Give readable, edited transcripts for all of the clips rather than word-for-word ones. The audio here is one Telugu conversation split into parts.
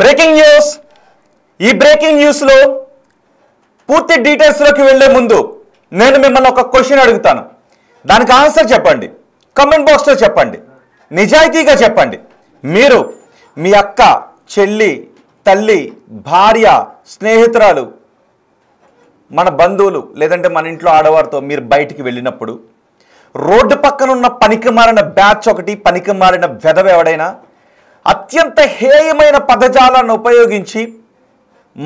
Breaking news. ఈ బ్రేకింగ్ న్యూస్లో పూర్తి డీటెయిల్స్లోకి వెళ్లే ముందు నేను మిమ్మల్ని ఒక క్వశ్చన్ అడుగుతాను. దానికి ఆన్సర్ చెప్పండి. కామెంట్ బాక్స్లో చెప్పండి. నిజాయితీగా చెప్పండి. మీరు మీ అక్క, చెల్లి, తల్లి, భార్య, స్నేహితురాలు, మన బంధువులు లేదంటే మన ఇంట్లో ఆడవారితో మీరు బయటికి వెళ్ళినప్పుడు రోడ్డు పక్కన ఉన్న పనికి మారిన బ్యాచ్ ఒకటి, పనికి మారిన వెధవ ఎవడైనా అత్యంత హేయమైన పదజాలాన్ని ఉపయోగించి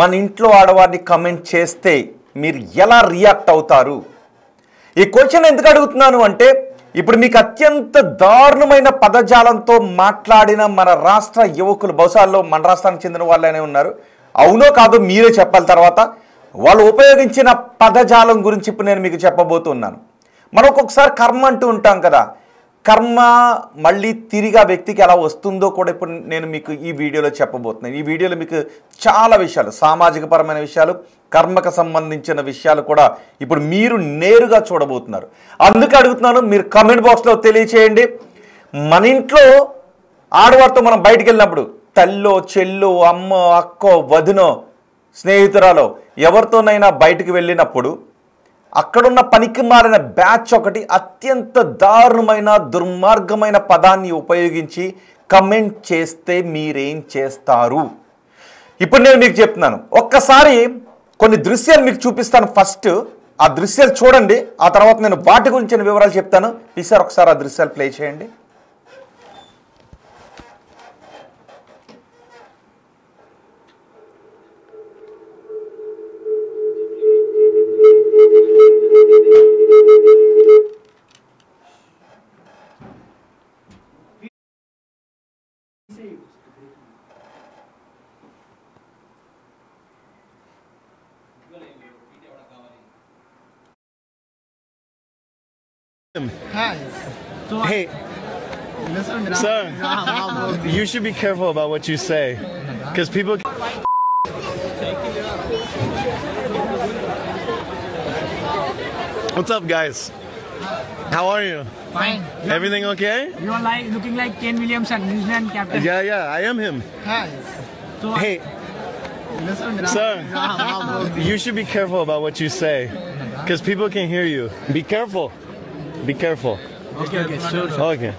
మన ఇంట్లో ఆడవారిని కమెంట్ చేస్తే మీరు ఎలా రియాక్ట్ అవుతారు? ఈ క్వశ్చన్ ఎందుకు అడుగుతున్నాను అంటే, ఇప్పుడు మీకు అత్యంత దారుణమైన పదజాలంతో మాట్లాడిన మన రాష్ట్ర యువకులు, బహుశాల్లో మన రాష్ట్రానికి చెందిన వాళ్ళనే ఉన్నారు, అవునో కాదో మీరే చెప్పాలి. తర్వాత వాళ్ళు ఉపయోగించిన పదజాలం గురించి ఇప్పుడు నేను మీకు చెప్పబోతున్నాను. మనం ఒక్కొక్కసారి కర్మ అంటూ ఉంటాం కదా, కర్మ మళ్ళీ తిరిగి ఆ వ్యక్తికి ఎలా వస్తుందో కూడా ఇప్పుడు నేను మీకు ఈ వీడియోలో చెప్పబోతున్నాను. ఈ వీడియోలో మీకు చాలా విషయాలు, సామాజికపరమైన విషయాలు, కర్మకు సంబంధించిన విషయాలు కూడా ఇప్పుడు మీరు నేరుగా చూడబోతున్నారు. అందుకే అడుగుతున్నాను, మీరు కామెంట్ బాక్స్లో తెలియచేయండి. మన ఇంట్లో ఆడవారితో మనం బయటికి వెళ్ళినప్పుడు తల్లో, చెల్లో, అమ్మో, అక్కో, వదినో, స్నేహితురాలో ఎవరితోనైనా బయటికి వెళ్ళినప్పుడు అక్కడున్న పనికి మారిన బ్యాచ్ ఒకటి అత్యంత దారుణమైన, దుర్మార్గమైన పదాన్ని ఉపయోగించి కమెంట్ చేస్తే మీరేం చేస్తారు? ఇప్పుడు నేను మీకు చెప్తున్నాను. ఒక్కసారి కొన్ని దృశ్యాలు మీకు చూపిస్తాను. ఫస్ట్ ఆ దృశ్యాలు చూడండి, ఆ తర్వాత నేను వాటి గురించిన వివరాలు చెప్తాను. ఈసారి ఒకసారి ఆ దృశ్యాలు ప్లే చేయండి. Hi. Hey, sir, you should be careful about what you say, because people. What's up, guys? How are you? Fine. Everything okay? You are looking like Kane Williamson, New Zealand captain. Yeah, I am him. Hi. So, Hey, sir, you should be careful about what you say, because people can hear you. Be careful. Be careful. okay, sure. Okay.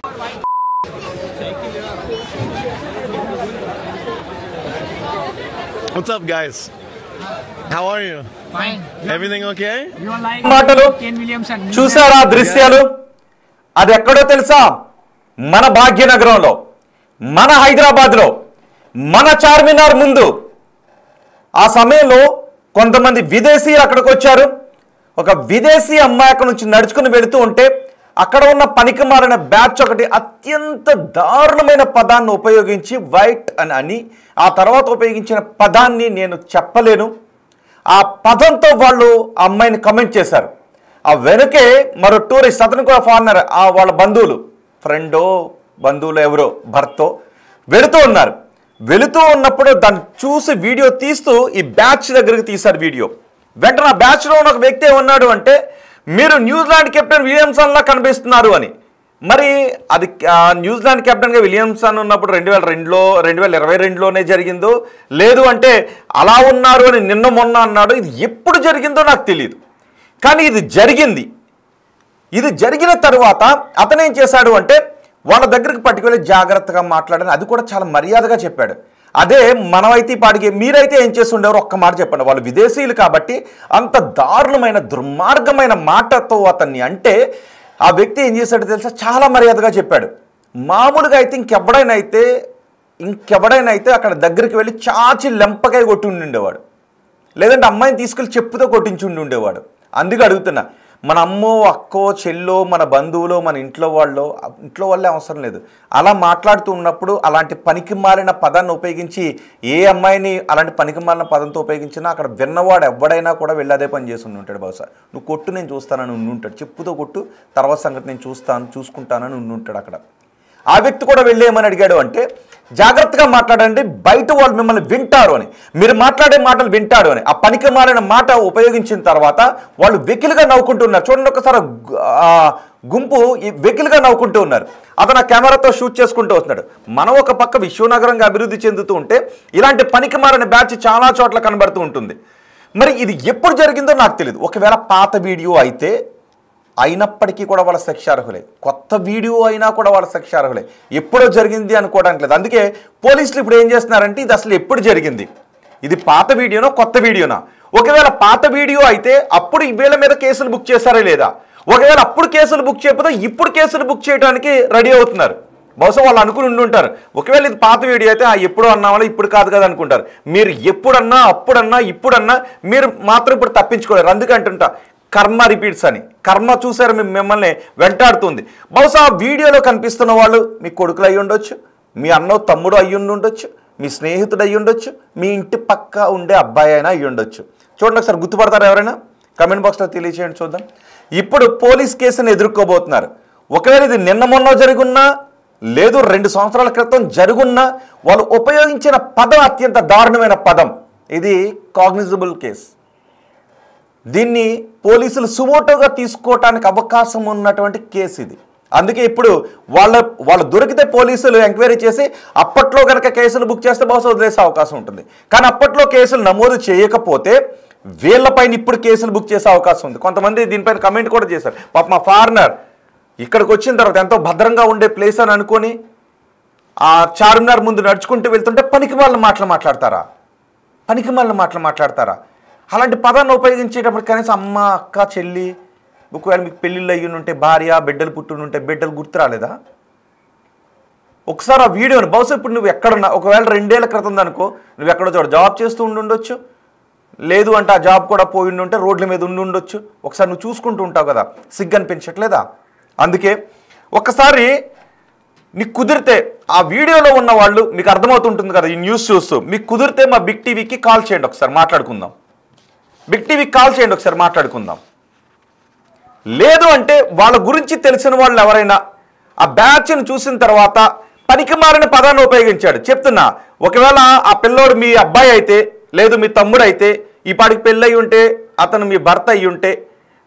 What's up, guys? How are you? Fine. Everything okay? You are మాటలు like Kane Williamson, New చూసారా Zealand. దృశ్యాలు? అది ఎక్కడో తెలుసా? మన భాగ్యనగరంలో, మన హైదరాబాద్లో, మన చార్మినార్ ముందు. ఆ సమయంలో కొంతమంది విదేశీయులు అక్కడికి వచ్చారు. ఒక విదేశీ అమ్మాయి అక్కడ నుంచి నడుచుకుని వెళుతూ ఉంటే అక్కడ ఉన్న పనికి మారిన బ్యాచ్ ఒకటి అత్యంత దారుణమైన పదాన్ని ఉపయోగించి వైట్ అని ఆ తర్వాత ఉపయోగించిన పదాన్ని నేను చెప్పలేను, ఆ పదంతో వాళ్ళు ఆ అమ్మాయిని కమెంట్ చేశారు. ఆ వెనుకే మరో టూరిస్ట్, అతను కూడా ఫారినర్, ఆ వాళ్ళ బంధువులు, ఫ్రెండో బంధువులు ఎవరో భర్తో వెళుతూ ఉన్నారు. వెళుతూ ఉన్నప్పుడు దాన్ని చూసి వీడియో తీస్తూ ఈ బ్యాచ్ దగ్గరికి తీశారు వీడియో. వెంటనే ఆ బ్యాచ్లో ఉన్న ఒక వ్యక్తి ఏమన్నాడు అంటే, మీరు న్యూజిలాండ్ కెప్టెన్ విలియమ్సన్లా కనిపిస్తున్నారు అని. మరి అది న్యూజిలాండ్ కెప్టెన్గా విలియమ్సన్ ఉన్నప్పుడు 2002లో 2022లోనే జరిగిందో, లేదు అంటే అలా ఉన్నారు అని నిన్న మొన్న అన్నాడు. ఇది ఎప్పుడు జరిగిందో నాకు తెలియదు, కానీ ఇది జరిగింది. ఇది జరిగిన తరువాత అతను ఏం చేశాడు అంటే వాళ్ళ దగ్గరికి పట్టుకెళ్ళి జాగ్రత్తగా మాట్లాడని, అది కూడా చాలా మర్యాదగా చెప్పాడు. అదే మనమైతే పాడికి మీరైతే ఏం చేసి ఉండేవారు ఒక్క మాట చెప్పండి. వాళ్ళు విదేశీయులు కాబట్టి అంత దారుణమైన, దుర్మార్గమైన మాటతో అతన్ని అంటే ఆ వ్యక్తి ఏం చేశాడో తెలుసా? చాలా మర్యాదగా చెప్పాడు. మామూలుగా అయితే ఇంకెవడైనా అయితే అక్కడ దగ్గరికి వెళ్ళి చాచి లెంపకాయ కొట్టి ఉండేవాడు, లేదంటే అమ్మాయిని తీసుకెళ్ళి చెప్పుతో కొట్టించి ఉండేవాడు. అందుకే అడుగుతున్నా, మన అమ్మో, అక్కో, చెల్లో, మన బంధువులో, మన ఇంట్లో వాళ్ళే అవసరం లేదు. అలా మాట్లాడుతూ ఉన్నప్పుడు అలాంటి పనికి మాలిన పదాన్ని ఉపయోగించి ఏ అమ్మాయిని అలాంటి పనికి మాలిన పదంతో ఉపయోగించినా అక్కడ విన్నవాడు ఎవడైనా కూడా వెళ్ళి అదే పని చేసి ఉంటాడు. బహుశా నువ్వు కొట్టు, నేను చూస్తానని ఉంటాడు, చెప్పుతో కొట్టు, తర్వాత సంగతి నేను చూసుకుంటానని ఉంటాడు అక్కడ. ఆ వ్యక్తి కూడా వెళ్ళేమని అడిగాడు అంటే, జాగ్రత్తగా మాట్లాడండి, బయట వాళ్ళు మిమ్మల్ని వింటారు అని, మీరు మాట్లాడే మాటలు వింటాడు అని. ఆ పనికి మాలిన మాట ఉపయోగించిన తర్వాత వాళ్ళు వెకిలిగా నవ్వుకుంటున్నారు. చూడండి ఒకసారి గుంపు వెకిలిగా నవ్వుకుంటూ ఉన్నారు. అతను ఆ కెమెరాతో షూట్ చేసుకుంటూ వస్తున్నాడు. మనం ఒక పక్క విశ్వనగరంగా అభివృద్ధి చెందుతూ ఉంటే ఇలాంటి పనికి మాలిన బ్యాచ్ చాలా చోట్ల కనబడుతూ ఉంటుంది. మరి ఇది ఎప్పుడు జరిగిందో నాకు తెలియదు. ఒకవేళ పాత వీడియో అయితే అయినప్పటికీ కూడా వాళ్ళ శిక్షార్హులే, కొత్త వీడియో అయినా కూడా వాళ్ళ శిక్షార్హులే. ఎప్పుడో జరిగింది అనుకోవడానికి లేదు. అందుకే పోలీసులు ఇప్పుడు ఏం చేస్తున్నారంటే ఇది అసలు ఎప్పుడు జరిగింది, ఇది పాత వీడియోనా కొత్త వీడియోనా? ఒకవేళ పాత వీడియో అయితే అప్పుడు వీళ్ళ మీద కేసులు బుక్ చేశారా లేదా? ఒకవేళ అప్పుడు కేసులు బుక్ చేయకపోతే ఇప్పుడు కేసులు బుక్ చేయడానికి రెడీ అవుతున్నారు. బహుశా వాళ్ళు అనుకుని ఉండుంటారు, ఒకవేళ ఇది పాత వీడియో అయితే ఎప్పుడు అన్నామో ఇప్పుడు కాదు కదా అనుకుంటారు. మీరు ఎప్పుడన్నా అప్పుడన్నా ఇప్పుడన్నా మీరు మాత్రం ఇప్పుడు తప్పించుకోలేరు. అందుకంటుంటా కర్మ రిపీట్స్ అని. కర్మ చూసారు మిమ్మల్ని వెంటాడుతుంది. బహుశా వీడియోలో కనిపిస్తున్న వాళ్ళు మీ కొడుకులు అయ్యి ఉండొచ్చు, మీ అన్నో తమ్ముడు అయ్యి ఉండొచ్చు, మీ స్నేహితుడు అయ్యి ఉండొచ్చు, మీ ఇంటి పక్క ఉండే అబ్బాయి అయినా అయ్యి ఉండొచ్చు. చూడండి ఒకసారి గుర్తుపడతారు ఎవరైనా? కమెంట్ బాక్స్లో తెలియచేయండి చూద్దాం. ఇప్పుడు పోలీస్ కేసును ఎదుర్కోబోతున్నారు. ఒకవేళ ఇది నిన్న మొన్న జరుగున్నా లేదు 2 సంవత్సరాల క్రితం జరుగున్నా వాళ్ళు ఉపయోగించిన పదం అత్యంత దారుణమైన పదం. ఇది కాగ్నిజబుల్ కేస్. దీన్ని పోలీసులు సుమోటోగా తీసుకోవటానికి అవకాశం ఉన్నటువంటి కేసు ఇది. అందుకే ఇప్పుడు వాళ్ళు దొరికితే పోలీసులు ఎంక్వైరీ చేసి అప్పట్లో కనుక కేసులు బుక్ చేస్తే బహుశా వదిలేసే అవకాశం ఉంటుంది. కానీ అప్పట్లో కేసులు నమోదు చేయకపోతే వీళ్ళపైన ఇప్పుడు కేసులు బుక్ చేసే అవకాశం ఉంది. కొంతమంది దీనిపైన కమెంట్ కూడా చేశారు. పాప మా ఫారినర్ ఇక్కడికి వచ్చిన తర్వాత ఎంతో భద్రంగా ఉండే ప్లేస్ అని అనుకొని ఆ చార్మినార్ ముందు నడుచుకుంటూ వెళ్తుంటే పనికి వాళ్ళ మాటలు మాట్లాడతారా? పనికి వాళ్ళ మాటలు మాట్లాడతారా? అలాంటి పదాన్ని ఉపయోగించేటప్పుడు కనీసం అమ్మ, అక్క, చెల్లి, ఒకవేళ మీకు పెళ్ళిళ్ళు అయ్యి ఉంటే భార్య, బిడ్డలు పుట్టునుంటే బిడ్డలు గుర్తు రాలేదా? ఒకసారి ఆ వీడియోని బహుశా ఇప్పుడు నువ్వు ఎక్కడున్నా, ఒకవేళ 2 ఏళ్ల క్రితం అనుకో, నువ్వు ఎక్కడో చోట జాబ్ చేస్తూ ఉండొచ్చు, లేదు అంటే ఆ జాబ్ కూడా పోయి ఉంటే రోడ్ల మీద ఉండొచ్చు. ఒకసారి నువ్వు చూసుకుంటూ ఉంటావు కదా, సిగ్గు అనిపించట్లేదా? అందుకే ఒక్కసారి నీకు కుదిరితే ఆ వీడియోలో ఉన్న వాళ్ళు మీకు అర్థమవుతుంటుంది కదా, ఈ న్యూస్ చూస్తూ మీకు కుదిరితే మా బిగ్ టీవీకి కాల్ చేయండి, ఒకసారి మాట్లాడుకుందాం. బిగ్ టీవీకి కాల్ చేయండి, ఒకసారి మాట్లాడుకుందాం. లేదు అంటే వాళ్ళ గురించి తెలిసిన వాళ్ళు ఎవరైనా ఆ బ్యాచ్ను చూసిన తర్వాత పనికి మారిన పదాన్ని ఉపయోగించాడు చెప్తున్నా. ఒకవేళ ఆ పిల్లోడు మీ అబ్బాయి అయితే, లేదు మీ తమ్ముడు అయితే, ఈ పాటికి పెళ్ళి అయ్యి ఉంటే అతను మీ భర్త అయ్యి ఉంటే,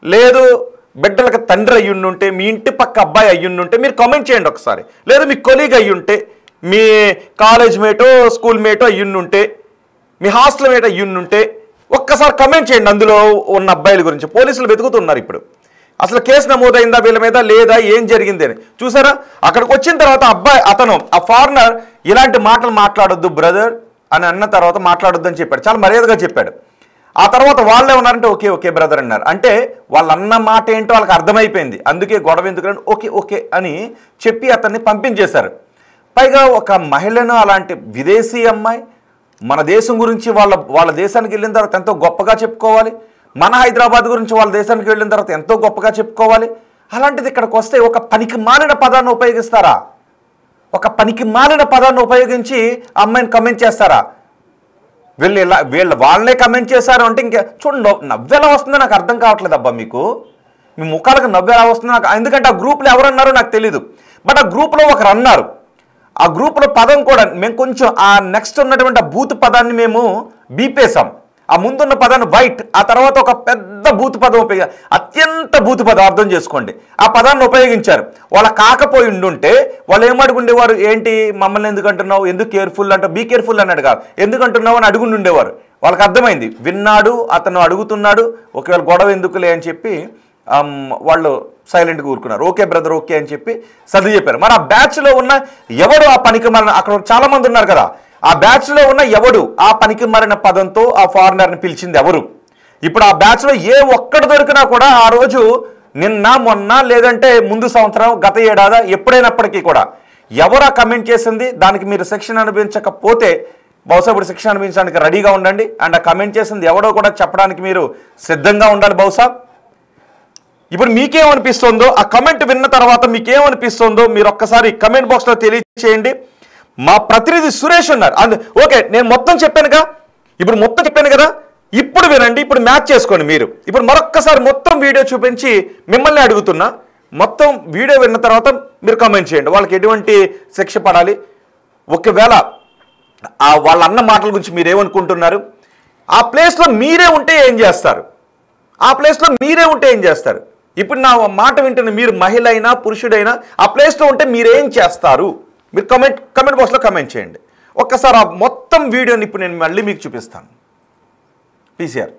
లేదు బిడ్డలకు తండ్రి అయ్యుండుంటే, మీ ఇంటి పక్క అబ్బాయి అయ్యుండుంటే మీరు కామెంట్ చేయండి ఒకసారి. లేదు మీ కొలీగ్ అయ్యుంటే, మీ కాలేజ్ మేటో స్కూల్ మేటో అయ్యుండుంటే, మీ హాస్టల్ మేటో అయ్యుండుంటే ఒక్కసారి కమెంట్ చేయండి అందులో ఉన్న అబ్బాయిల గురించి. పోలీసులు వెతుకుతున్నారు ఇప్పుడు. అసలు కేసు నమోదైందా వీళ్ళ మీద లేదా, ఏం జరిగింది అని. చూసారా అక్కడికి వచ్చిన తర్వాత అతను ఆ ఫారినర్ ఇలాంటి మాటలు మాట్లాడొద్దు బ్రదర్ అని అన్న తర్వాత మాట్లాడొద్దు అని చెప్పాడు, చాలా మర్యాదగా చెప్పాడు. ఆ తర్వాత వాళ్ళు ఏమన్నారంటే ఓకే ఓకే బ్రదర్ అన్నారు. అంటే వాళ్ళు అన్న మాట ఏంటో వాళ్ళకి అర్థమైపోయింది. అందుకే గొడవ ఎందుకంటే ఓకే ఓకే అని చెప్పి అతన్ని పంపించేశారు. పైగా ఒక మహిళను, అలాంటి విదేశీ అమ్మాయి మన దేశం గురించి వాళ్ళ దేశానికి వెళ్ళిన తర్వాత ఎంతో గొప్పగా చెప్పుకోవాలి, మన హైదరాబాద్ గురించి వాళ్ళ దేశానికి వెళ్ళిన తర్వాత ఎంతో గొప్పగా చెప్పుకోవాలి. అలాంటిది ఇక్కడికి వస్తే ఒక పనికి మాలిన పదాన్ని ఉపయోగిస్తారా? ఒక పనికి మాలిన పదాన్ని ఉపయోగించి అమ్మాయిని కమెంట్ చేస్తారా? వాళ్ళనే కమెంట్ చేశారు అంటే ఇంకా చూడండి నవ్వెలా వస్తుందో నాకు అర్థం కావట్లేదు అబ్బా. మీకు మీ ముఖాలకు నవ్వెలా వస్తుందో నాకు, ఎందుకంటే ఆ గ్రూప్లో ఎవరన్నారో నాకు తెలీదు. బట్ ఆ గ్రూప్లో ఒకరు అన్నారు. ఆ గ్రూప్లో పదం కూడా మేము కొంచెం ఆ నెక్స్ట్ ఉన్నటువంటి ఆ బూత్ పదాన్ని మేము బీపేశాం. ఆ ముందున్న పదాన్ని వైట్, ఆ తర్వాత ఒక పెద్ద బూత్ పదం అత్యంత బూత్ పదం అర్థం చేసుకోండి. ఆ పదాన్ని ఉపయోగించారు. వాళ్ళ కాకపోయి ఉండుంటే వాళ్ళు ఏమడుగుండేవారు, ఏంటి మమ్మల్ని ఎందుకు అంటున్నావు, ఎందుకు కేర్ఫుల్ అంటే బీ కేర్ఫుల్ అన్నాడు కాదు, ఎందుకు అంటున్నావు అని అడుగుండేవారు. వాళ్ళకి అర్థమైంది, విన్నాడు అతను అడుగుతున్నాడు, ఒకవేళ గొడవ ఎందుకులే అని చెప్పి వాళ్ళు సైలెంట్గా ఊరుకున్నారు. ఓకే బ్రదర్ ఓకే అని చెప్పి సర్ది చెప్పారు. మరి ఆ బ్యాచ్లో ఉన్న ఎవడు ఆ పనికి మారిన, అక్కడ చాలా మంది ఉన్నారు కదా, ఆ బ్యాచ్లో ఉన్న ఎవడు ఆ పనికి మారిన పదంతో ఆ ఫారినర్ని పిలిచింది ఎవరు? ఇప్పుడు ఆ బ్యాచ్లో ఏ ఒక్కడు దొరికినా కూడా ఆ రోజు నిన్న మొన్న లేదంటే ముందు సంవత్సరం గత ఏడాది ఎప్పుడైనప్పటికీ కూడా ఎవరు ఆ కమెంట్ చేసింది, దానికి మీరు శిక్షణ అనుభవించకపోతే బహుశా ఇప్పుడు శిక్షణ అనుభవించడానికి రెడీగా ఉండండి. అండ్ ఆ కమెంట్ చేసింది ఎవడో కూడా చెప్పడానికి మీరు సిద్ధంగా ఉండాలి. బహుశా ఇప్పుడు మీకేమనిపిస్తుందో, ఆ కమెంట్ విన్న తర్వాత మీకేమనిపిస్తుందో మీరు ఒక్కసారి కమెంట్ బాక్స్లో తెలియచేయండి. మా ప్రతినిధి సురేష్ ఉన్నారు. ఓకే నేను మొత్తం చెప్పానుగా, ఇప్పుడు మొత్తం చెప్పాను కదా, ఇప్పుడు వినండి, ఇప్పుడు మ్యాచ్ చేసుకోండి. మీరు ఇప్పుడు మరొక్కసారి మొత్తం వీడియో చూపించి మిమ్మల్ని అడుగుతున్నా, మొత్తం వీడియో విన్న తర్వాత మీరు కామెంట్ చేయండి వాళ్ళకి ఎటువంటి శిక్ష పడాలి, ఒకవేళ వాళ్ళ అన్న మాటల గురించి మీరేమనుకుంటున్నారు? ఆ ప్లేస్లో మీరే ఉంటే ఏం చేస్తారు? ఆ ప్లేస్లో మీరే ఉంటే ఏం చేస్తారు? ఇప్పుడు నా మాట వింటున్న మీరు మహిళ అయినా పురుషుడైనా ఆ ప్లేస్లో ఉంటే మీరేం చేస్తారు? మీరు కమెంట్ బాక్స్లో కమెంట్ చేయండి. ఒక్కసారి ఆ మొత్తం వీడియోని ఇప్పుడు నేను మళ్ళీ మీకు చూపిస్తాను. PCR.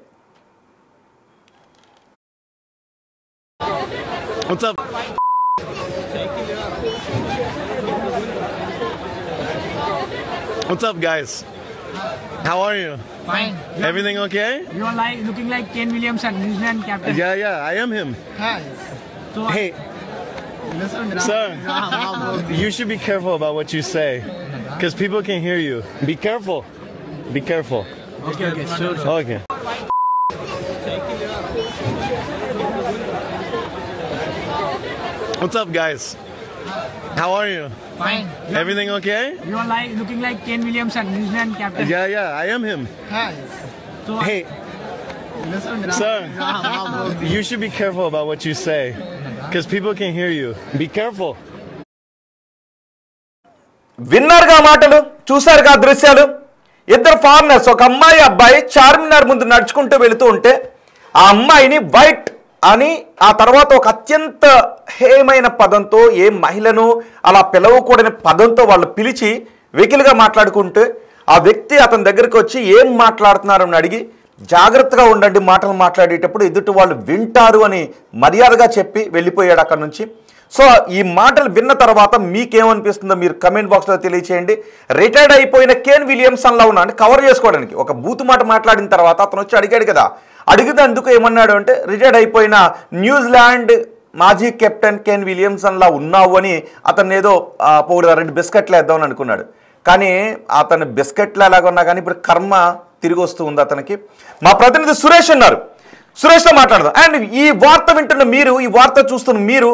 What's up? What's up, guys? How are you? Fine. Everything okay? You are like looking like Kane Williamson, New Zealand captain. Yeah, I am him. So Hey, sir, you should be careful about what you say, because people can hear you. Be careful. Be careful. okay, sure. Okay. What's up, guys? How are you? Fine. Everything okay? You are like looking like Kane Williamson, New Zealand captain. Yeah, I am him. So Hey, sir, you should be careful about what you say, because people can hear you. Be careful. విన్నారుగా మాటలు, చూశారుగా దృశ్యాలు. ఇద్దరు ఫారినర్స్, ఒక అమ్మాయి అబ్బాయి చార్మినార్ ముందు నడుచుకుంటూ వెళుతూ ఉంటే ఆ అమ్మాయిని వైట్ అని ఆ తర్వాత ఒక అత్యంత హేయమైన పదంతో, ఏ మహిళను అలా పిలవకూడని పదంతో వాళ్ళు పిలిచి వెకిలిగా మాట్లాడుకుంటే ఆ వ్యక్తి అతని దగ్గరికి వచ్చి ఏం మాట్లాడుతున్నారని అడిగి జాగ్రత్తగా ఉండండి, మాటలు మాట్లాడేటప్పుడు ఎదుటి వాళ్ళు వింటారు అని మర్యాదగా చెప్పి వెళ్ళిపోయాడు అక్కడ నుంచి. సో ఈ మాటలు విన్న తర్వాత మీకేమనిపిస్తుందో మీరు కమెంట్ బాక్స్లో తెలియచేయండి. రిటైర్డ్ అయిపోయిన కేన్ విలియమ్సన్లా ఉన్నాడు కవర్ చేసుకోవడానికి ఒక బూతు మాట మాట్లాడిన తర్వాత అతను వచ్చి అడిగాడు కదా, అడిగినందుకు ఏమన్నాడు అంటే రిటైర్డ్ అయిపోయిన న్యూజిలాండ్ మాజీ కెప్టెన్ కేన్ విలియమ్సన్లా ఉన్నావు అని అతను ఏదో పొగిడారు, 2 బిస్కెట్లు వేద్దామని అనుకున్నాడు. కానీ అతను బిస్కెట్లు ఎలాగున్నా కానీ ఇప్పుడు కర్మ తిరిగి వస్తూ ఉంది అతనికి. మా ప్రతినిధి సురేష్ ఉన్నారు, సురేష్తో మాట్లాడదాం. అండ్ ఈ వార్త వింటున్న మీరు, ఈ వార్త చూస్తున్న మీరు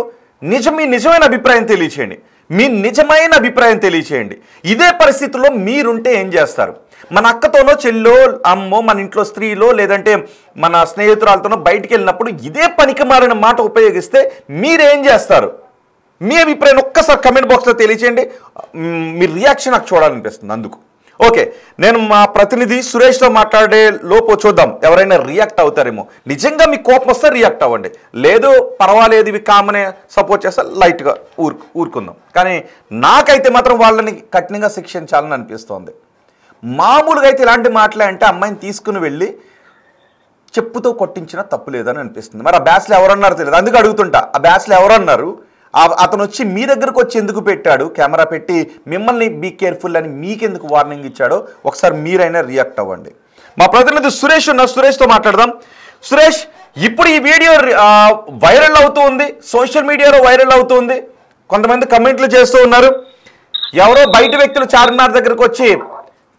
మీ నిజమైన అభిప్రాయం తెలియచేయండి. మీ నిజమైన అభిప్రాయం తెలియచేయండి. ఇదే పరిస్థితుల్లో మీరుంటే ఏం చేస్తారు? మన అక్కతోనో చెల్లో అమ్మో మన ఇంట్లో స్త్రీలో లేదంటే మన స్నేహితురాలతోనో బయటికి వెళ్ళినప్పుడు ఇదే పనికి మారిన మాట ఉపయోగిస్తే మీరేం చేస్తారు? మీ అభిప్రాయం ఒక్కసారి కమెంట్ బాక్స్లో తెలియచేయండి. మీ రియాక్షన్ నాకు చూడాలనిపిస్తుంది. అందుకు ఓకే, నేను మా ప్రతినిధి సురేష్తో మాట్లాడే లోపు చూద్దాం ఎవరైనా రియాక్ట్ అవుతారేమో. నిజంగా మీ కోపం వస్తే రియాక్ట్ అవ్వండి, లేదు పర్వాలేదు ఇవి కామనే సపోర్ట్ చేస్తే లైట్గా ఊరుకుందాం. కానీ నాకైతే మాత్రం వాళ్ళని కఠినంగా శిక్షించాలని అనిపిస్తోంది. మామూలుగా అయితే ఇలాంటి మాటలే అంటే అమ్మాయిని తీసుకుని వెళ్ళి చెప్పుతో కొట్టించినా తప్పు లేదని అనిపిస్తుంది. మరి ఆ బ్యాచ్లో ఎవరన్నారో తెలియదు, అందుకు అడుగుతుంటా ఆ బ్యాచ్లో ఎవరన్నారు? అతను వచ్చి మీ దగ్గరకు వచ్చి ఎందుకు పెట్టాడు కెమెరా పెట్టి, మిమ్మల్ని బీ కేర్ఫుల్ అని మీకెందుకు వార్నింగ్ ఇచ్చాడో ఒకసారి మీరైనా రియాక్ట్ అవ్వండి. మా ప్రతినిధి సురేష్ ఉన్న, సురేష్తో మాట్లాడదాం. సురేష్, ఇప్పుడు ఈ వీడియో వైరల్ అవుతూ ఉంది, సోషల్ మీడియాలో వైరల్ అవుతూ ఉంది. కొంతమంది కమెంట్లు చేస్తూ ఉన్నారు, ఎవరో బయట వ్యక్తులు చార్మినార్ దగ్గరకు వచ్చి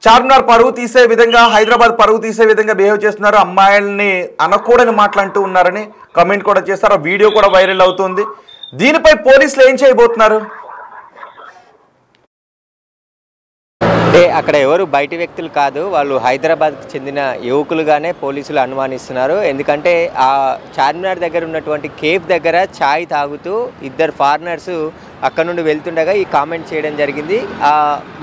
చార్మినార్ పరువు తీసే విధంగా, హైదరాబాద్ పరువు తీసే విధంగా బిహేవ్ చేస్తున్నారు, అమ్మాయిల్ని అనకూడని మాట్లాడుతూ ఉన్నారని కమెంట్ కూడా చేస్తారు. ఆ వీడియో కూడా వైరల్ అవుతుంది. దీనిపై పోలీసులు ఏం చేయబోతున్నారు? అంటే అక్కడ ఎవరు బయటి వ్యక్తులు కాదు, వాళ్ళు హైదరాబాద్కి చెందిన యువకులుగానే పోలీసులు అనుమానిస్తున్నారు. ఎందుకంటే ఆ చార్మినార్ దగ్గర ఉన్నటువంటి కేఫ్ దగ్గర ఛాయ్ తాగుతూ ఇద్దరు ఫారినర్స్ అక్కడ నుండి వెళ్తుండగా ఈ కామెంట్ చేయడం జరిగింది. ఆ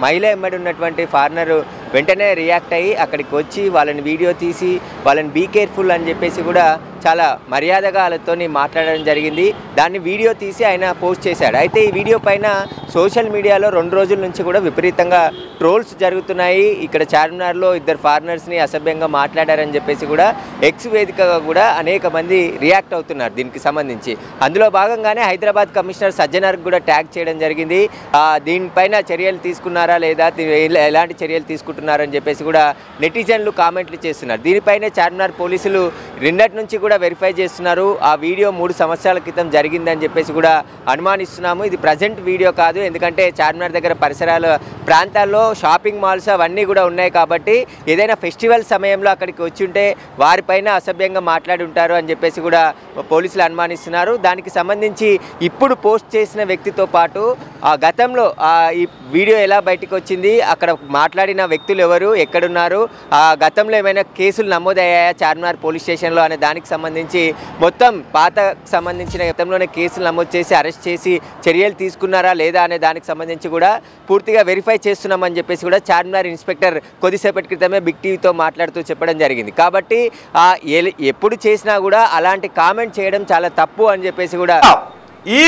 మహిళ ఎమ్మడి ఉన్నటువంటి ఫారినర్ వెంటనే రియాక్ట్ అయ్యి అక్కడికి వచ్చి వాళ్ళని వీడియో తీసి వాళ్ళని బీ కేర్ఫుల్ అని చెప్పేసి కూడా చాలా మర్యాదగా వాళ్ళతో మాట్లాడడం జరిగింది. దాన్ని వీడియో తీసి ఆయన పోస్ట్ చేశాడు. అయితే ఈ వీడియో పైన సోషల్ మీడియాలో 2 రోజుల నుంచి కూడా విపరీతంగా ట్రోల్స్ జరుగుతున్నాయి. ఇక్కడ చార్మినార్లో ఇద్దరు ఫారినర్స్ని అసభ్యంగా మాట్లాడారని చెప్పేసి కూడా ఎక్స్ వేదికగా కూడా అనేక మంది రియాక్ట్ అవుతున్నారు దీనికి సంబంధించి. అందులో భాగంగానే హైదరాబాద్ కమిషనర్ సజ్జనార్కి కూడా ట్యాగ్ చేయడం జరిగింది. దీనిపైన చర్యలు తీసుకున్నారా లేదా, ఎలాంటి చర్యలు తీసుకుంటున్నారని చెప్పేసి కూడా నెటిజన్లు కామెంట్లు చేస్తున్నారు. దీనిపైనే చార్మినార్ పోలీసులు నిన్నటి నుంచి కూడా వెరిఫై చేస్తున్నారు. ఆ వీడియో 3 సంవత్సరాల క్రితం జరిగిందని చెప్పేసి కూడా అనుమానిస్తున్నాము. ఇది ప్రజెంట్ వీడియో కాదు, ఎందుకంటే చార్మినార్ దగ్గర పరిసరాల ప్రాంతాల్లో షాపింగ్ మాల్స్ అవన్నీ కూడా ఉన్నాయి కాబట్టి ఏదైనా ఫెస్టివల్ సమయంలో అక్కడికి వచ్చి ఉంటే వారిపైన అసభ్యంగా మాట్లాడి ఉంటారు అని చెప్పేసి కూడా పోలీసులు అనుమానిస్తున్నారు. దానికి సంబంధించి ఇప్పుడు పోస్ట్ చేసిన వ్యక్తితో పాటు గతంలో ఈ వీడియో ఎలా బయటకు వచ్చింది, అక్కడ మాట్లాడిన వ్యక్తులు ఎవరు, ఎక్కడున్నారు, గతంలో ఏమైనా కేసులు నమోదయ్యాయా చార్మినార్ పోలీస్ స్టేషన్లో అనే దానికి సంబంధించి మొత్తం పాతకు సంబంధించిన గతంలోనే కేసులు నమోదు చేసి అరెస్ట్ చేసి చర్యలు తీసుకున్నారా లేదా అనే దానికి సంబంధించి కూడా పూర్తిగా వెరిఫై చేస్తున్నామని చెప్పేసి కూడా చార్మినార్ ఇన్స్పెక్టర్ కొద్దిసేపటి క్రితమే బిగ్ టీవీతో మాట్లాడుతూ చెప్పడం జరిగింది. కాబట్టి ఎప్పుడు చేసినా కూడా అలాంటి కామెంట్ చేయడం చాలా తప్పు అని చెప్పేసి కూడా ఈ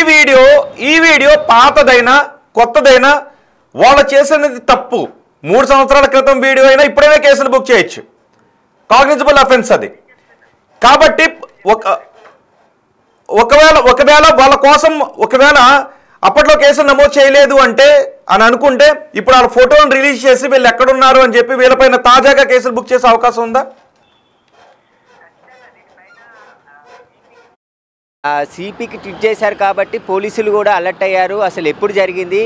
వీడియో పాతదైనా కొత్తదైనా వాళ్ళు చేసినది తప్పు. 3 సంవత్సరాల క్రితం వీడియో అయినా ఇప్పుడైనా కేసులు బుక్ చేయొచ్చు, కాగ్నిజబుల్ అఫెన్స్ అది. కాబట్టి ఒకవేళ వాళ్ళ కోసం ఒకవేళ అప్పట్లో కేసులు నమోదు చేయలేదు అంటే అని అనుకుంటే ఇప్పుడు వాళ్ళ ఫోటోను రిలీజ్ చేసి వీళ్ళు ఎక్కడున్నారు అని చెప్పి వీళ్ళపైన తాజాగా కేసులు బుక్ చేసే అవకాశం ఉందా? సిపికి ట్వీట్ చేశారు కాబట్టి పోలీసులు కూడా అలర్ట్ అయ్యారు. అసలు ఎప్పుడు జరిగింది,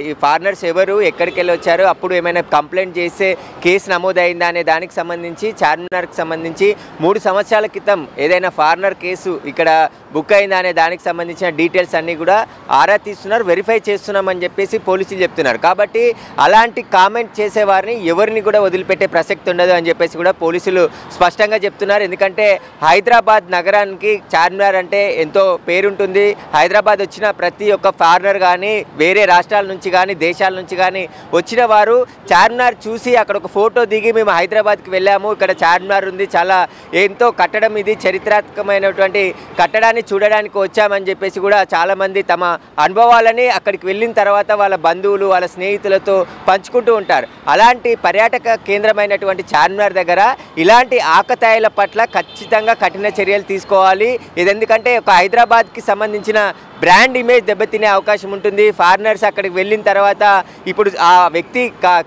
ఈ ఫారినర్స్ ఎవరు, ఎక్కడికి వెళ్ళి వచ్చారు, అప్పుడు ఏమైనా కంప్లైంట్ చేస్తే కేసు నమోదైందా అనే దానికి సంబంధించి చార్మినార్కి సంబంధించి 3 సంవత్సరాల క్రితం ఏదైనా ఫారినర్ కేసు ఇక్కడ బుక్ అయిందా అనే దానికి సంబంధించిన డీటెయిల్స్ అన్నీ కూడా ఆరా తీస్తున్నారు, వెరిఫై చేస్తున్నామని చెప్పేసి పోలీసులు చెప్తున్నారు. కాబట్టి అలాంటి కామెంట్ చేసేవారిని ఎవరిని కూడా వదిలిపెట్టే ప్రసక్తి ఉండదు అని చెప్పేసి కూడా పోలీసులు స్పష్టంగా చెప్తున్నారు. ఎందుకంటే హైదరాబాద్ నగరానికి చార్మినార్ అంటే ఎంతో పేరుంటుంది. హైదరాబాద్ వచ్చిన ప్రతి ఒక్క ఫారినర్ కానీ వేరే రాష్ట్రాల నుంచి కానీ దేశాల నుంచి కానీ వచ్చిన వారు చార్మినార్ చూసి అక్కడ ఒక ఫోటో దిగి మేము హైదరాబాద్కి వెళ్ళాము, ఇక్కడ చార్మినార్ ఉంది, చాలా ఎంతో కట్టడం, ఇది చరిత్రాత్మకమైనటువంటి కట్టడాన్ని చూడడానికి వచ్చామని చెప్పేసి కూడా చాలామంది తమ అనుభవాలని అక్కడికి వెళ్ళిన తర్వాత వాళ్ళ బంధువులు వాళ్ళ స్నేహితులతో పంచుకుంటూ ఉంటారు. అలాంటి పర్యాటక కేంద్రమైనటువంటి చార్మినార్ దగ్గర ఇలాంటి ఆకతాయిల పట్ల ఖచ్చితంగా కఠిన చర్యలు తీసుకోవాలి. ఇది ఎందుకంటే ఒక హైదరాబాద్కి సంబంధించిన బ్రాండ్ ఇమేజ్ దెబ్బతినే అవకాశం ఉంటుంది. ఫారినర్స్ అక్కడికి వెళ్ళిన తర్వాత ఇప్పుడు ఆ వ్యక్తి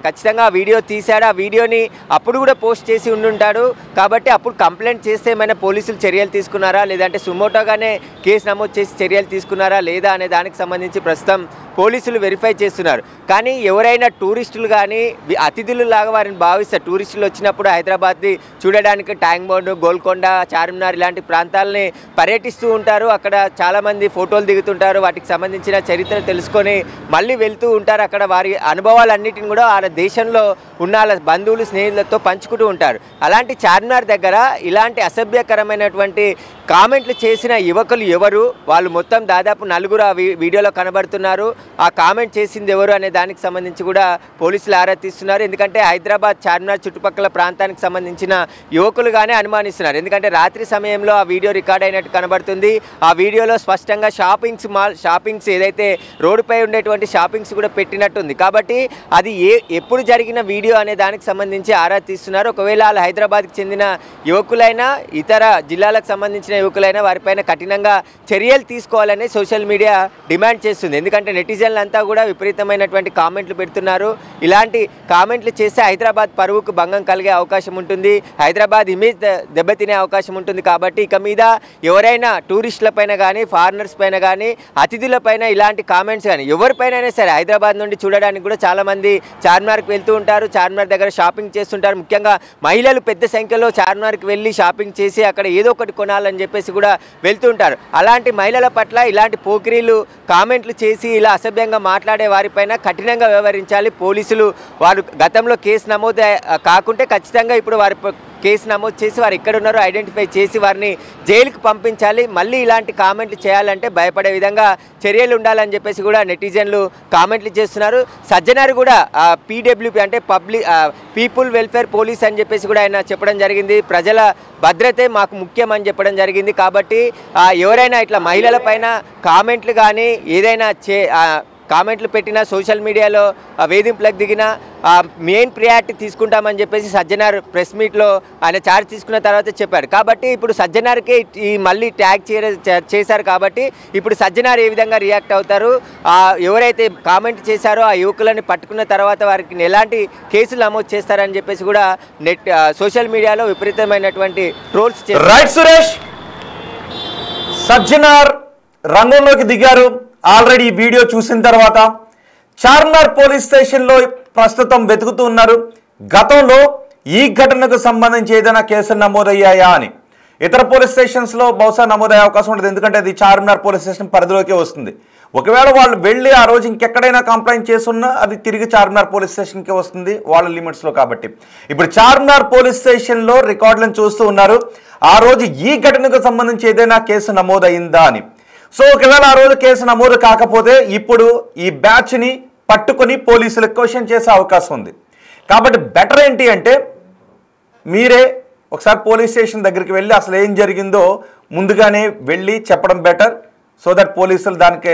ఖచ్చితంగా వీడియో తీశాడు, ఆ వీడియోని అప్పుడు కూడా పోస్ట్ చేసి ఉండుంటాడు. కాబట్టి అప్పుడు కంప్లైంట్ చేస్తే ఏమైనా పోలీసులు చర్యలు తీసుకున్నారా లేదంటే సుమోటోగానే కేసు నమోదు చేసి చర్యలు తీసుకున్నారా లేదా అనే దానికి సంబంధించి ప్రస్తుతం పోలీసులు వెరిఫై చేస్తున్నారు. కానీ ఎవరైనా టూరిస్టులు కానీ అతిథులు లాగా వారిని భావిస్తారు. టూరిస్టులు వచ్చినప్పుడు హైదరాబాద్ని చూడడానికి ట్యాంక్ బండ్, గోల్కొండ, చార్మినార్ ఇలాంటి ప్రాంతాలని పర్యటిస్తూ ఉంటారు. అక్కడ చాలామంది ఫోటోలు దిగుతుంటారు, వాటికి సంబంధించిన చరిత్ర తెలుసుకొని మళ్ళీ వెళ్తూ ఉంటారు. అక్కడ వారి అనుభవాలన్నిటిని కూడా ఆ దేశంలో ఉన్న వాళ్ళ బంధువులు స్నేహితులతో పంచుకుంటూ ఉంటారు. అలాంటి చార్మినార్ దగ్గర ఇలాంటి అసభ్యకరమైనటువంటి కామెంట్లు చేసిన యువకులు ఎవరు, వాళ్ళు మొత్తం దాదాపు 4 ఆ వీడియోలో కనబడుతున్నారు. ఆ కామెంట్ చేసింది ఎవరు అనే దానికి సంబంధించి కూడా పోలీసులు ఆరా తీస్తున్నారు. ఎందుకంటే హైదరాబాద్ చార్మినార్ చుట్టుపక్కల ప్రాంతానికి సంబంధించిన యువకులుగానే అనుమానిస్తున్నారు. ఎందుకంటే రాత్రి సమయంలో ఆ వీడియో రికార్డ్ అయినట్టు కనబడుతుంది. ఆ వీడియోలో స్పష్టంగా షాపింగ్స్ ఏదైతే రోడ్డుపై ఉండేటువంటి షాపింగ్స్ కూడా పెట్టినట్టుంది. కాబట్టి అది ఎప్పుడు జరిగిన వీడియో అనే దానికి సంబంధించి ఆరా తీస్తున్నారు. ఒకవేళ వాళ్ళు హైదరాబాద్కి చెందిన యువకులైనా ఇతర జిల్లాలకు సంబంధించిన యువకులైనా వారిపైన కఠినంగా చర్యలు తీసుకోవాలని సోషల్ మీడియా డిమాండ్ చేస్తుంది. ఎందుకంటే నెటిజన్లు అంతా కూడా విపరీతమైనటువంటి కామెంట్లు పెడుతున్నారు. ఇలాంటి కామెంట్లు చేస్తే హైదరాబాద్ పరువుకు భంగం కలిగే అవకాశం ఉంటుంది, హైదరాబాద్ ఇమేజ్ దెబ్బతినే అవకాశం ఉంటుంది. కాబట్టి ఇక మీద ఎవరైనా టూరిస్టుల పైన కానీ ఫారినర్స్ పైన కానీ అతిథుల పైన ఇలాంటి కామెంట్స్ కానీ ఎవరిపైనైనా సరే హైదరాబాద్ నుండి చూడడానికి కూడా చాలామంది చార్మినార్కి వెళ్తూ ఉంటారు, చార్మినార్ దగ్గర షాపింగ్ చేస్తుంటారు. ముఖ్యంగా మహిళలు పెద్ద సంఖ్యలో చార్మినార్కి వెళ్ళి షాపింగ్ చేసి అక్కడ ఏదో ఒకటి కొనాలని చెప్పేసి కూడా వెళ్తూ ఉంటారు. అలాంటి మహిళల పట్ల ఇలాంటి పోకిరీలు కామెంట్లు చేసి ఇలా అసభ్యంగా మాట్లాడే వారిపైన కఠినంగా వ్యవహరించాలి పోలీసులు. వారు గతంలో కేసు నమోదు కాకుంటే ఖచ్చితంగా ఇప్పుడు వారి కేసు నమోదు చేసి వారు ఎక్కడున్నారో ఐడెంటిఫై చేసి వారిని జైలుకు పంపించాలి. మళ్ళీ ఇలాంటి కామెంట్లు చేయాలంటే భయపడే విధంగా చర్యలు ఉండాలని చెప్పేసి కూడా నెటిజన్లు కామెంట్లు చేస్తున్నారు. సజ్జనార్ కూడా పీడబ్ల్యూపీ అంటే పీపుల్ వెల్ఫేర్ పోలీస్ అని చెప్పేసి కూడా ఆయన చెప్పడం జరిగింది. ప్రజల భద్రతే మాకు ముఖ్యం అని చెప్పడం జరిగింది. కాబట్టి ఎవరైనా ఇట్లా మహిళల పైన కామెంట్లు కానీ ఏదైనా కామెంట్లు పెట్టినా సోషల్ మీడియాలో వేధింపులకు దిగిన మెయిన్ ప్రియారిటీ తీసుకుంటామని చెప్పేసి సజ్జనార్ ప్రెస్ మీట్లో ఆయన ఛార్జ్ తీసుకున్న తర్వాత చెప్పారు. కాబట్టి ఇప్పుడు సజ్జనార్కే ఈ మళ్ళీ ట్యాగ్ చేశారు. కాబట్టి ఇప్పుడు సజ్జనార్ ఏ విధంగా రియాక్ట్ అవుతారు, ఎవరైతే కామెంట్ చేశారో ఆ యువకులని పట్టుకున్న తర్వాత వారికి ఎలాంటి కేసులు నమోదు చేస్తారని చెప్పేసి కూడా సోషల్ మీడియాలో విపరీతమైనటువంటి ట్రోల్స్ చేశారు. రైట్ సురేష్, సజ్జనార్ రంగంలోకి దిగారు. ఆల్రెడీ ఈ వీడియో చూసిన తర్వాత చార్మినార్ పోలీస్ స్టేషన్లో ప్రస్తుతం వెతుకుతూ ఉన్నారు గతంలో ఈ ఘటనకు సంబంధించి ఏదైనా కేసులు నమోదయ్యాయా అని. ఇతర పోలీస్ స్టేషన్స్లో బహుశా నమోదయ్యే అవకాశం ఉంటుంది, ఎందుకంటే అది చార్మినార్ పోలీస్ స్టేషన్ పరిధిలోకే వస్తుంది. ఒకవేళ వాళ్ళు వెళ్ళి ఆ రోజు ఇంకెక్కడైనా కంప్లైంట్ చేసున్నా అది తిరిగి చార్మినార్ పోలీస్ స్టేషన్కే వస్తుంది వాళ్ళ లిమిట్స్లో. కాబట్టి ఇప్పుడు చార్మినార్ పోలీస్ స్టేషన్లో రికార్డులను చూస్తూ ఉన్నారు ఆ రోజు ఈ ఘటనకు సంబంధించి ఏదైనా కేసు నమోదైందా అని. సో ఒకవేళ ఆ రోజు కేసు నమోదు కాకపోతే ఇప్పుడు ఈ బ్యాచ్ని పట్టుకొని పోలీసులకు క్వశ్చన్ చేసే అవకాశం ఉంది. కాబట్టి బెటర్ ఏంటి అంటే మీరే ఒకసారి పోలీస్ స్టేషన్ దగ్గరికి వెళ్ళి అసలు ఏం జరిగిందో ముందుగానే వెళ్ళి చెప్పడం బెటర్. సో దట్ పోలీసులు దానికి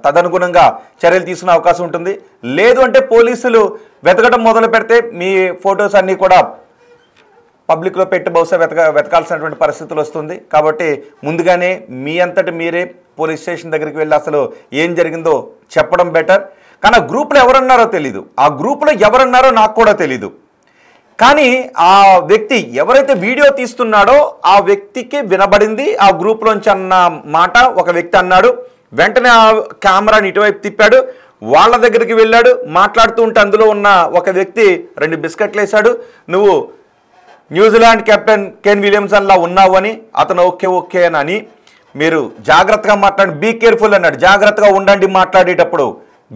తదనుగుణంగా చర్యలు తీసుకునే అవకాశం ఉంటుంది. లేదు అంటే పోలీసులు వెతకడం మొదలు పెడితే మీ ఫొటోస్ అన్నీ కూడా పబ్లిక్లో పెట్టి బహుశా వెతకాల్సినటువంటి పరిస్థితులు వస్తుంది. కాబట్టి ముందుగానే మీ అంతటి మీరే పోలీస్ స్టేషన్ దగ్గరికి వెళ్ళి అసలు ఏం జరిగిందో చెప్పడం బెటర్. కానీ ఆ గ్రూప్లో ఎవరన్నారో తెలీదు, ఆ గ్రూప్లో ఎవరన్నారో నాకు కూడా తెలీదు. కానీ ఆ వ్యక్తి ఎవరైతే వీడియో తీస్తున్నాడో ఆ వ్యక్తికి వినబడింది ఆ గ్రూప్లోంచి అన్న మాట. ఒక వ్యక్తి అన్నాడు, వెంటనే ఆ కెమెరాని ఇటువైపు తిప్పాడు, వాళ్ళ దగ్గరికి వెళ్ళాడు, మాట్లాడుతూ ఉంటే అందులో ఉన్న ఒక వ్యక్తి 2 బిస్కెట్లు వేశాడు, నువ్వు న్యూజిలాండ్ కెప్టెన్ కేన్ విలియమ్సన్లా ఉన్నావు అని. అతను ఓకే ఓకే అని మీరు జాగ్రత్తగా మాట్లాడి బీ కేర్ఫుల్ అన్నాడు, జాగ్రత్తగా ఉండండి మాట్లాడేటప్పుడు,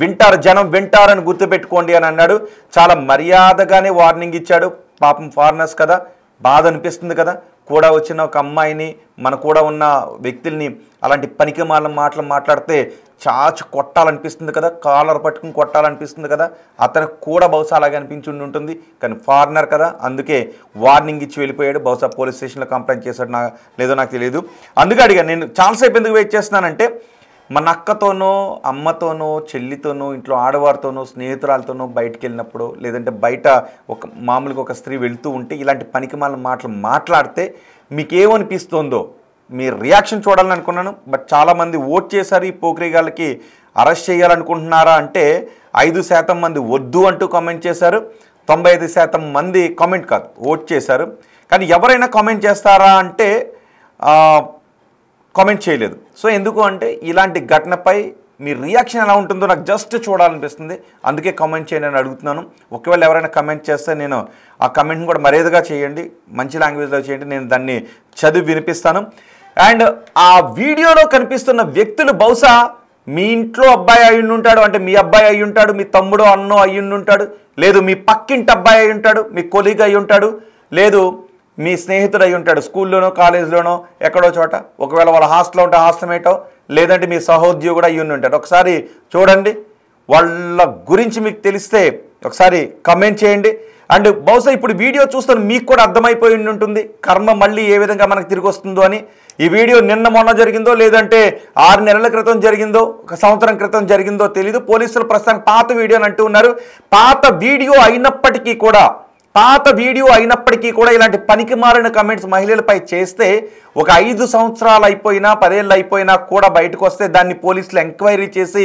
వింటారు జనం వింటారని గుర్తుపెట్టుకోండి అని అన్నాడు. చాలా మర్యాదగానే వార్నింగ్ ఇచ్చాడు. పాపం ఫారినర్స్ కదా, బాధ అనిపిస్తుంది కదా, కూడా వచ్చిన ఒక అమ్మాయిని మన కూడా ఉన్న వ్యక్తుల్ని అలాంటి పనికిమాలిన మాటలు మాట్లాడితే చాచి కొట్టాలనిపిస్తుంది కదా, కాలర్ పట్టుకుని కొట్టాలనిపిస్తుంది కదా. అతనికి కూడా బహుశా అలాగే అనిపించి ఉంటుంది. కానీ ఫారినర్ కదా, అందుకే వార్నింగ్ ఇచ్చి వెళ్ళిపోయాడు. బహుశా పోలీస్ స్టేషన్లో కంప్లైంట్ చేశాడు లేదో నాకు తెలియదు. అందుకే అడిగాను నేను చాలాసేపు ఎందుకు వెయిట్ చేస్తున్నానంటే మన అక్కతోనో అమ్మతోనో చెల్లితోనో ఇంట్లో ఆడవారితోనో స్నేహితురాలతోనో బయటికి వెళ్ళినప్పుడు లేదంటే బయట మామూలుగా ఒక స్త్రీ వెళ్తూ ఉంటే ఇలాంటి పనికిమాలిన మాటలు మాట్లాడితే మీకేమనిపిస్తుందో మీ రియాక్షన్ చూడాలని అనుకున్నాను. బట్ చాలామంది ఓట్ చేశారు ఈ పోకిరిగాళ్ళకి అరెస్ట్ చేయాలనుకుంటున్నారా అంటే 5% మంది వద్దు అంటూ కామెంట్ చేశారు, 95% మంది కామెంట్ కాదు ఓట్ చేశారు. కానీ ఎవరైనా కామెంట్ చేస్తారా అంటే కామెంట్ చేయలేదు. సో ఎందుకు అంటే ఇలాంటి ఘటనపై మీ రియాక్షన్ ఎలా ఉంటుందో నాకు జస్ట్ చూడాలనిపిస్తుంది. అందుకే కామెంట్ చేయండి అని అడుగుతున్నాను. ఒకవేళ ఎవరైనా కామెంట్ చేస్తే నేను ఆ కామెంట్ని కూడా మర్యాదగా చేయండి, మంచి లాంగ్వేజ్లో చేయండి, నేను దాన్ని చదివి వినిపిస్తాను. అండ్ ఆ వీడియోలో కనిపిస్తున్న వ్యక్తులు బహుశా మీ ఇంట్లో అబ్బాయి అయ్యి ఉంటాడు, అంటే మీ అబ్బాయి అయ్యి ఉంటాడు, మీ తమ్ముడు అన్నో అయ్యి ఉంటాడు, లేదు మీ పక్కింటి అబ్బాయి అయ్యి ఉంటాడు, మీ కొలీగ్ అయ్యి ఉంటాడు, లేదు మీ స్నేహితుడు అయి ఉంటాడు, స్కూల్లోనో కాలేజీలోనో ఎక్కడో చోట. ఒకవేళ వాళ్ళ హాస్టల్లో ఉంటే హాస్టమేటో లేదంటే మీ సహోద్యోగుడు అయ్యి ఉంటాడు. ఒకసారి చూడండి, వాళ్ళ గురించి మీకు తెలిస్తే ఒకసారి కమెంట్ చేయండి. అండ్ బహుశా ఇప్పుడు వీడియో చూస్తే మీకు కూడా అర్థమైపోయి ఉంటుంది కర్మ మళ్ళీ ఏ విధంగా మనకు తిరిగి వస్తుందో అని. ఈ వీడియో నిన్న మొన్న జరిగిందో లేదంటే 6 నెలల క్రితం జరిగిందో 1 సంవత్సరం క్రితం జరిగిందో తెలీదు. పోలీసులు ప్రస్తుతానికి పాత వీడియో అని అంటూ ఉన్నారు. పాత వీడియో అయినప్పటికీ కూడా ఇలాంటి పనికి మారిన కమెంట్స్ మహిళలపై చేస్తే ఒక 5 సంవత్సరాలు అయిపోయినా 10 ఏళ్ళు అయిపోయినా కూడా బయటకు వస్తే దాన్ని పోలీసులు ఎంక్వైరీ చేసి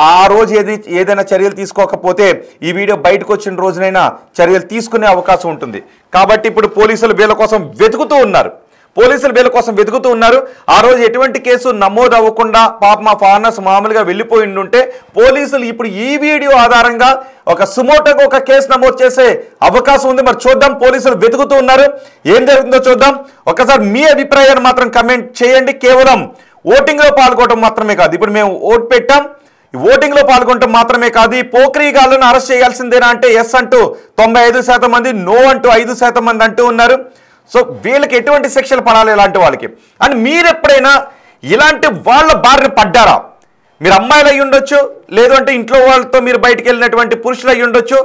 ఆ రోజు ఏదైనా చర్యలు తీసుకోకపోతే ఈ వీడియో బయటకు వచ్చిన రోజునైనా చర్యలు తీసుకునే అవకాశం ఉంటుంది. కాబట్టి ఇప్పుడు పోలీసులు వీళ్ళ కోసం వెతుకుతూ ఉన్నారు. ఆ రోజు ఎటువంటి కేసు నమోదు అవ్వకుండా పాప మా ఫారినర్స్ మామూలుగా వెళ్ళిపోయి ఉంటే పోలీసులు ఇప్పుడు ఈ వీడియో ఆధారంగా ఒక సుమోటోగా ఒక కేసు నమోదు చేసే అవకాశం ఉంది. మరి చూద్దాం, పోలీసులు వెతుకుతూ ఉన్నారు, ఏం జరుగుతుందో చూద్దాం. ఒకసారి మీ అభిప్రాయాన్ని మాత్రం కమెంట్ చేయండి. కేవలం ఓటింగ్లో పాల్గొనడం మాత్రమే కాదు, ఇప్పుడు మేము ఓటు పెట్టాం, ఓటింగ్లో పాల్గొనడం మాత్రమే కాదు, ఈ పోకిరిగాళ్ళను అరెస్ట్ చేయాల్సిందేనా అంటే ఎస్ అంటూ 95% మంది, నో అంటూ 5% మంది అంటూ ఉన్నారు. సో వీళ్ళకి ఎటువంటి శిక్షలు పడాలి ఇలాంటి వాళ్ళకి? అండ్ మీరు ఎప్పుడైనా ఇలాంటి వాళ్ళ బారిన పడ్డారా? మీరు అమ్మాయిలు అయ్యి ఉండొచ్చు, లేదు అంటే ఇంట్లో వాళ్ళతో మీరు బయటికి వెళ్ళినటువంటి పురుషులు అయ్యి ఉండొచ్చు.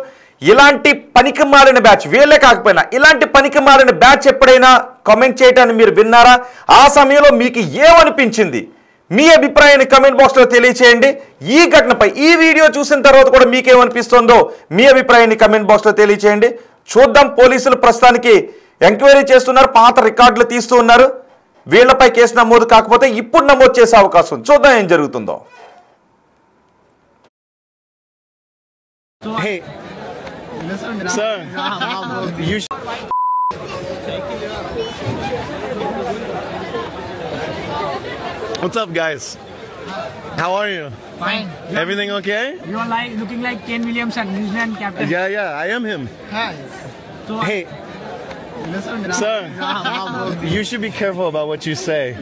ఇలాంటి పనికి మారిన బ్యాచ్, వీళ్ళే కాకపోయినా ఇలాంటి పనికి మారిన బ్యాచ్ ఎప్పుడైనా కామెంట్ చేయటాన్ని మీరు విన్నారా? ఆ సమయంలో మీకు ఏమనిపించింది? మీ అభిప్రాయాన్ని కమెంట్ బాక్స్లో తెలియచేయండి. ఈ ఘటనపై ఈ వీడియో చూసిన తర్వాత కూడా మీకేమనిపిస్తుందో మీ అభిప్రాయాన్ని కమెంట్ బాక్స్లో తెలియచేయండి. చూద్దాం, పోలీసులు ప్రస్తుతానికి ఎంక్వైరీ చేస్తున్నారు, పాత రికార్డులు తీస్తూ ఉన్నారు. వీళ్లపై కేసు నమోదు కాకపోతే ఇప్పుడు నమోదు చేసే అవకాశం ఉంది. చూద్దాం ఏం జరుగుతుందో. Hey, sir, you What's up, guys? How are you? Fine. Everything okay? You are looking like Kane Williamson, New Zealand captain. Yeah, I am him. So Hey, Sir, you should be careful about what you say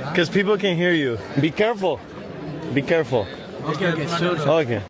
because people can hear you. Be careful. Be careful. Okay, sure. Okay.